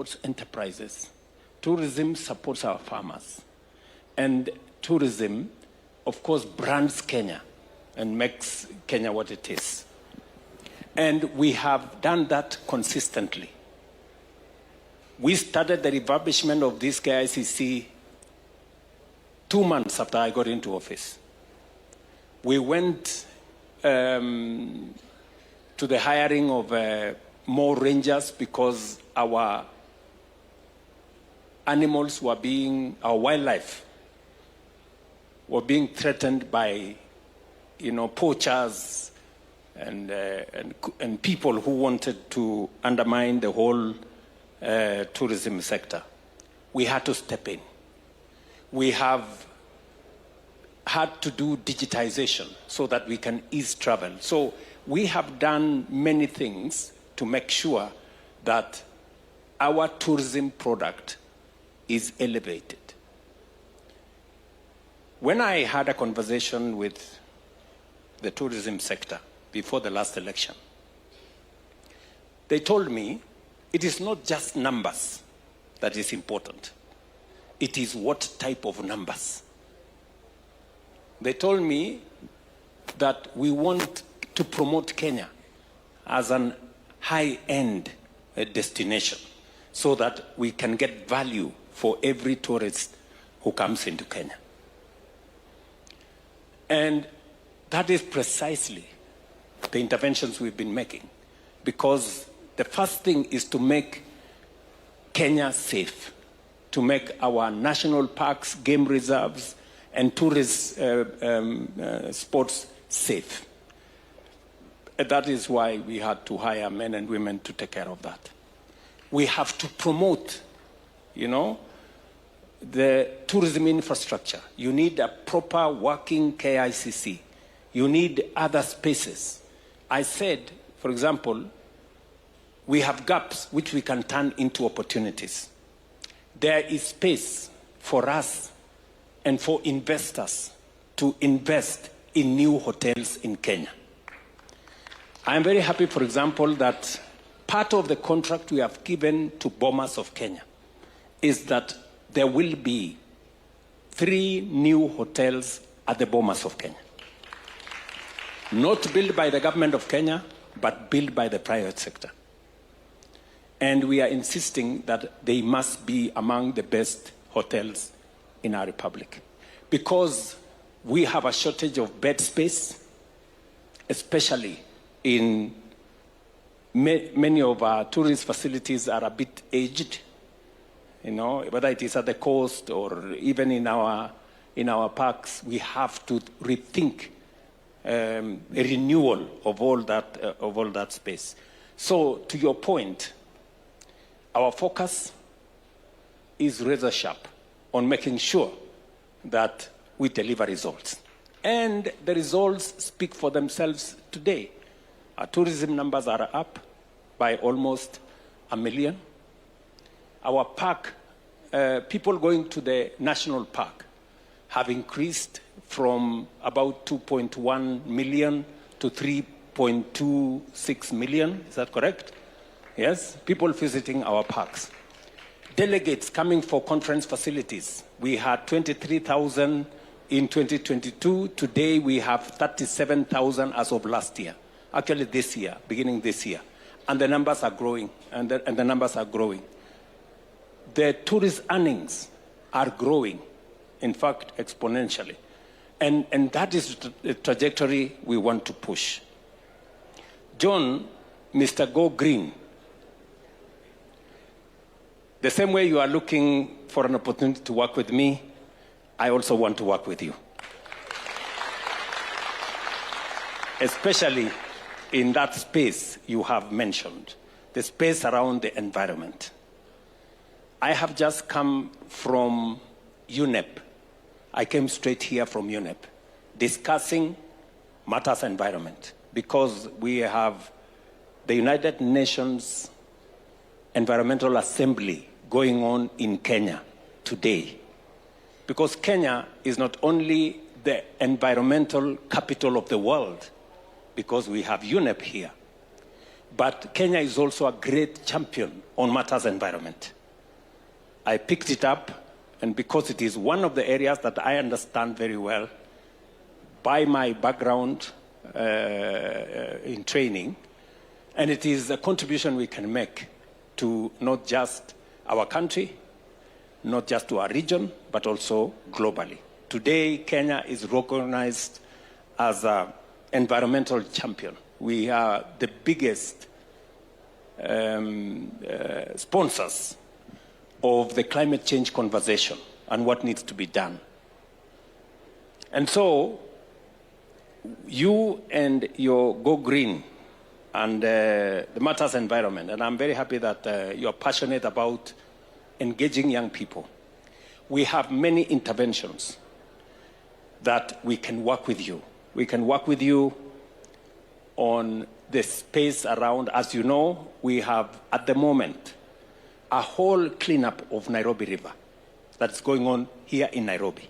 supports enterprises. Tourism supports our farmers. And tourism, of course, brands Kenya and makes Kenya what it is. And we have done that consistently. We started the refurbishment of this KICC 2 months after I got into office. We went to the hiring of more rangers because our animals were being, our wildlife were being threatened by, poachers and people who wanted to undermine the whole tourism sector. We had to step in. We have had to do digitization so that we can ease travel. So we have done many things to make sure that our tourism product is elevated. When I had a conversation with the tourism sector before the last election, they told me it is not just numbers that is important. It is what type of numbers. They told me that we want to promote Kenya as an high-end destination so that we can get value for every tourist who comes into Kenya. And that is precisely the interventions we've been making, because the first thing is to make Kenya safe, to make our national parks, game reserves, and tourist spots safe. And that is why we had to hire men and women to take care of that. We have to promote, the tourism infrastructure. You need a proper working KICC. You need other spaces. I said, for example, we have gaps which we can turn into opportunities. There is space for us and for investors to invest in new hotels in Kenya. I am very happy, for example, that part of the contract we have given to Bomas of Kenya is that there will be 3 new hotels at the Bomas of Kenya. Not built by the government of Kenya, but built by the private sector. And we are insisting that they must be among the best hotels in our republic, because we have a shortage of bed space, especially in many of our tourist facilities are a bit aged, whether it is at the coast or even in our parks. We have to rethink a renewal of all that space. So to your point, our focus is razor sharp on making sure that we deliver results. And the results speak for themselves today. Our tourism numbers are up by almost 1 million. Our park, people going to the national park have increased from about 2.1 million to 3.26 million. Is that correct? Yes, people visiting our parks. Delegates coming for conference facilities. We had 23,000 in 2022. Today we have 37,000 as of last year. Actually this year, beginning this year. And the numbers are growing, and the numbers are growing. The tourist earnings are growing, in fact, exponentially. And that is the trajectory we want to push. John, Mr. Go Green, the same way you are looking for an opportunity to work with me, I also want to work with you. Especially in that space you have mentioned, the space around the environment. I have just come from UNEP. I came straight here from UNEP, discussing matters environment, because we have the United Nations Environmental Assembly going on in Kenya today. Because Kenya is not only the environmental capital of the world, because we have UNEP here, But Kenya is also a great champion on matters environment. I picked it up, and because it is one of the areas that I understand very well, by my background in training, and it is a contribution we can make to not just our country, not just to our region, but also globally. Today, Kenya is recognized as an environmental champion. We are the biggest sponsors of the climate change conversation and what needs to be done. And so, you and your Go Green and the matters environment, and I'm very happy that you're passionate about engaging young people. We have many interventions that we can work with you. We can work with you on the space around. As you know, we have at the moment a whole cleanup of Nairobi River that's going on here in Nairobi.